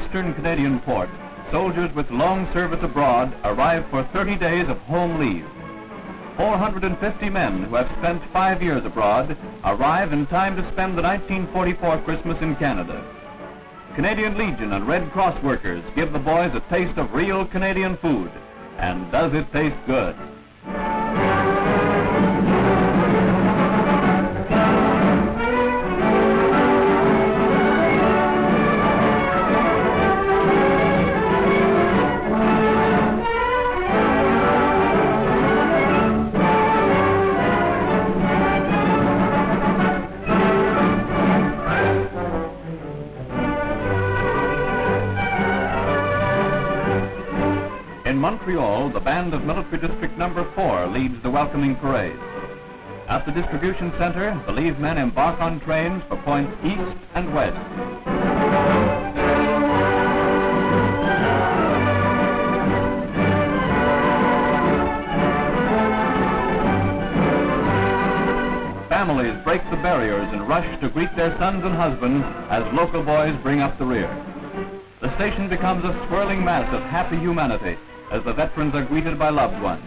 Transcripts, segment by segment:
Western Canadian port, soldiers with long service abroad arrive for 30 days of home leave. 450 men who have spent 5 years abroad arrive in time to spend the 1944 Christmas in Canada. Canadian Legion and Red Cross workers give the boys a taste of real Canadian food. And does it taste good? In Montreal, the band of Military District No.4 leads the welcoming parade. At the distribution center, the leave men embark on trains for points east and west. Families break the barriers and rush to greet their sons and husbands as local boys bring up the rear. The station becomes a swirling mass of happy humanity as the veterans are greeted by loved ones.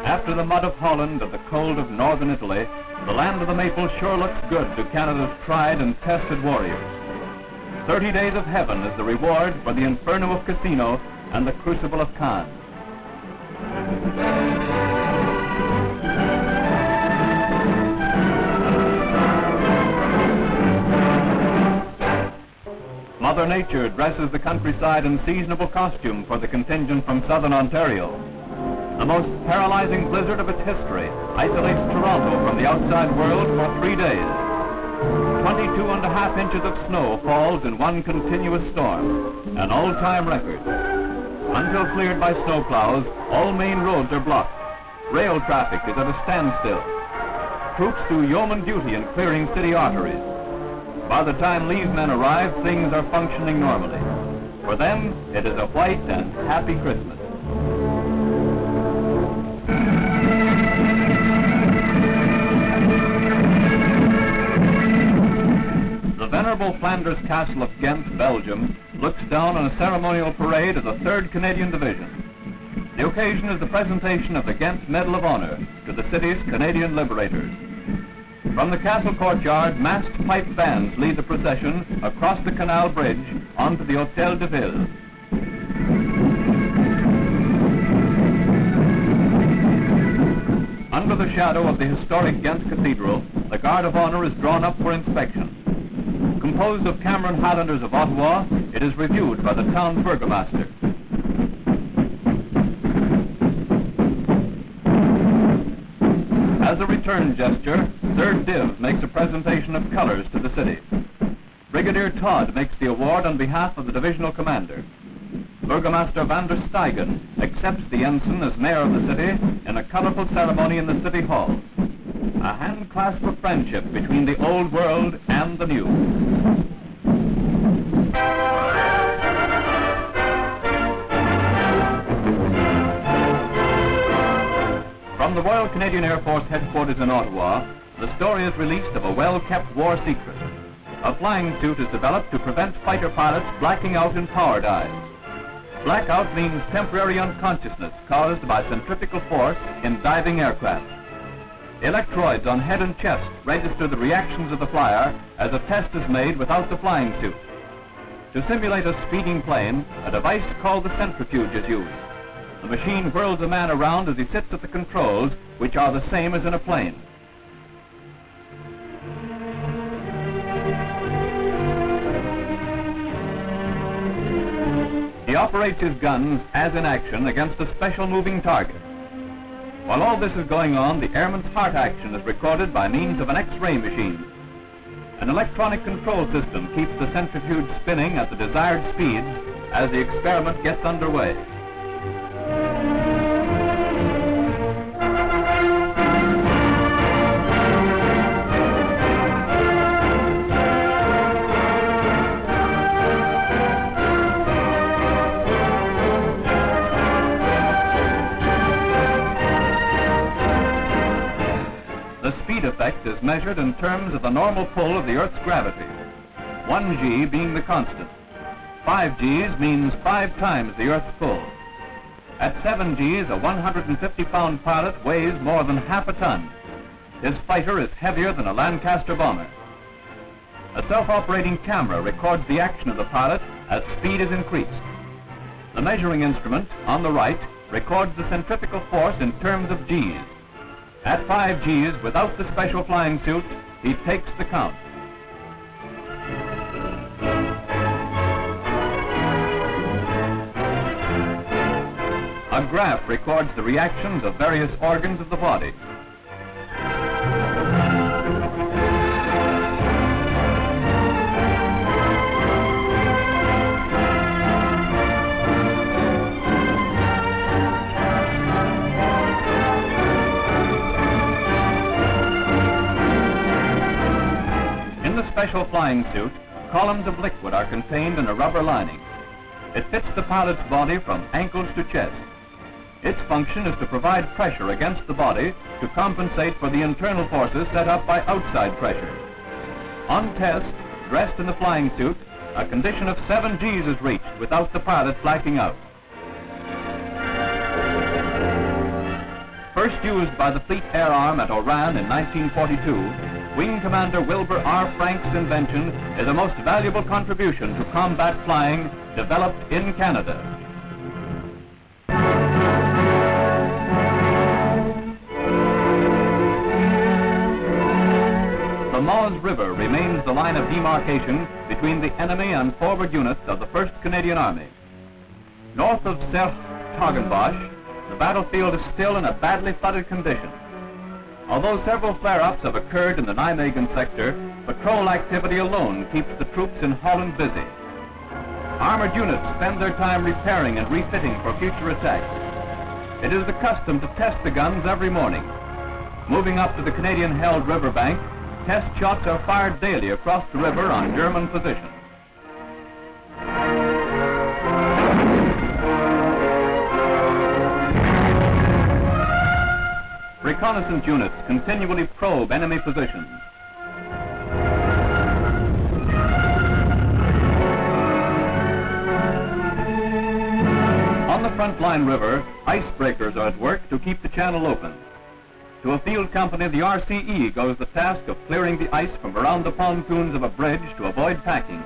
After the mud of Holland and the cold of northern Italy, the land of the maple sure looks good to Canada's tried and tested warriors. 30 days of heaven is the reward for the inferno of Casino and the crucible of Caen. Mother Nature dresses the countryside in seasonable costume for the contingent from southern Ontario. The most paralyzing blizzard of its history isolates Toronto from the outside world for 3 days. 22.5 inches of snow falls in one continuous storm, an all-time record. Until cleared by snowploughs, all main roads are blocked. Rail traffic is at a standstill. Troops do yeoman duty in clearing city arteries. By the time leave men arrive, things are functioning normally. For them, it is a white and happy Christmas. The venerable Flanders Castle of Ghent, Belgium, looks down on a ceremonial parade of the 3rd Canadian Division. The occasion is the presentation of the Ghent Medal of Honor to the city's Canadian liberators. From the castle courtyard, masked pipe bands lead the procession across the canal bridge onto the Hotel de Ville. Under the shadow of the historic Ghent Cathedral, the Guard of Honor is drawn up for inspection. Composed of Cameron Highlanders of Ottawa, it is reviewed by the town burgomaster. As a return gesture, 3rd Div makes a presentation of colors to the city. Brigadier Todd makes the award on behalf of the divisional commander. Burgermeister Van der Steigen accepts the ensign as mayor of the city in a colorful ceremony in the city hall. A handclasp of friendship between the old world and the new. From the Royal Canadian Air Force headquarters in Ottawa, the story is released of a well-kept war secret. A flying suit is developed to prevent fighter pilots blacking out in power dives. Blackout means temporary unconsciousness caused by centrifugal force in diving aircraft. Electrodes on head and chest register the reactions of the flyer as a test is made without the flying suit. To simulate a speeding plane, a device called the centrifuge is used. The machine whirls a man around as he sits at the controls, which are the same as in a plane. He operates his guns as in action against a special moving target. While all this is going on, the airman's heart action is recorded by means of an X-ray machine. An electronic control system keeps the centrifuge spinning at the desired speeds as the experiment gets underway. The speed effect is measured in terms of the normal pull of the Earth's gravity, 1g being the constant. 5 Gs means 5 times the Earth's pull. At 7 Gs, a 150-pound pilot weighs more than half a ton. His fighter is heavier than a Lancaster bomber. A self-operating camera records the action of the pilot as speed is increased. The measuring instrument, on the right, records the centrifugal force in terms of Gs. At 5 Gs, without the special flying suit, he takes the count. A graph records the reactions of various organs of the body. In the special flying suit, columns of liquid are contained in a rubber lining. It fits the pilot's body from ankles to chest. Its function is to provide pressure against the body to compensate for the internal forces set up by outside pressure. On test, dressed in the flying suit, a condition of 7 Gs is reached without the pilot blacking out. First used by the Fleet Air Arm at Oran in 1942, Wing Commander Wilbur R. Frank's invention is a most valuable contribution to combat flying developed in Canada. The Moz River remains the line of demarcation between the enemy and forward units of the 1st Canadian Army. North of Sertogenbosch, the battlefield is still in a badly flooded condition. Although several flare-ups have occurred in the Nijmegen sector, patrol activity alone keeps the troops in Holland busy. Armored units spend their time repairing and refitting for future attacks. It is the custom to test the guns every morning. Moving up to the Canadian-held riverbank, test shots are fired daily across the river on German positions. Reconnaissance units continually probe enemy positions. On the Frontline River, icebreakers are at work to keep the channel open. To a field company, the RCE goes the task of clearing the ice from around the pontoons of a bridge to avoid packing.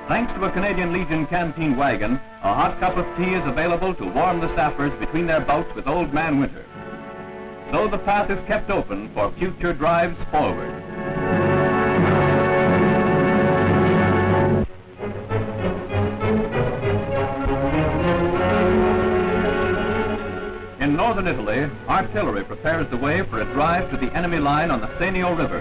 Thanks to a Canadian Legion canteen wagon, a hot cup of tea is available to warm the sappers between their bouts with Old Man Winter. So the path is kept open for future drives forward. In northern Italy, artillery prepares the way for a drive to the enemy line on the SENIO River.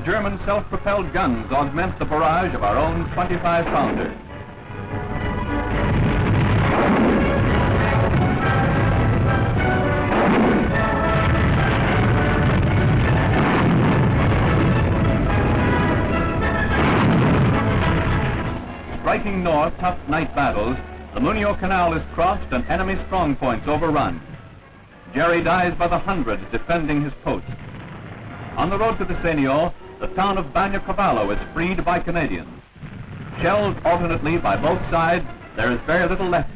German self-propelled guns augment the barrage of our own 25-pounder. Striking north tough night battles, the Munio Canal is crossed and enemy strong points overrun. Jerry dies by the hundreds defending his post. On the road to the SENIO, the town of Bagnacavallo is freed by Canadians. Shelled alternately by both sides, there is very little left.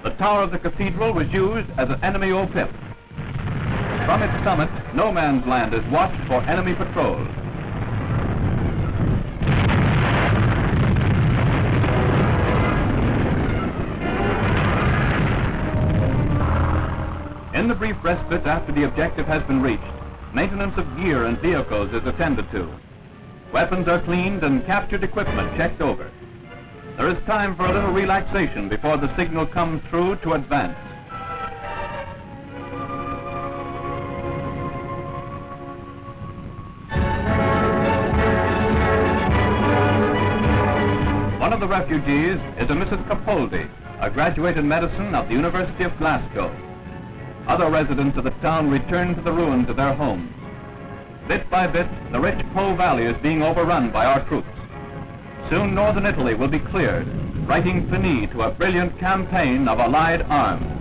The tower of the Cathedral was used as an enemy O-pip. From its summit, no man's land is watched for enemy patrols. In the brief respite after the objective has been reached, maintenance of gear and vehicles is attended to. Weapons are cleaned and captured equipment checked over. There is time for a little relaxation before the signal comes through to advance. One of the refugees is a Mrs. Capaldi, a graduate in medicine of the University of Glasgow. Other residents of the town return to the ruins of their homes. Bit by bit, the rich Po Valley is being overrun by our troops. Soon northern Italy will be cleared, writing finis to a brilliant campaign of Allied arms.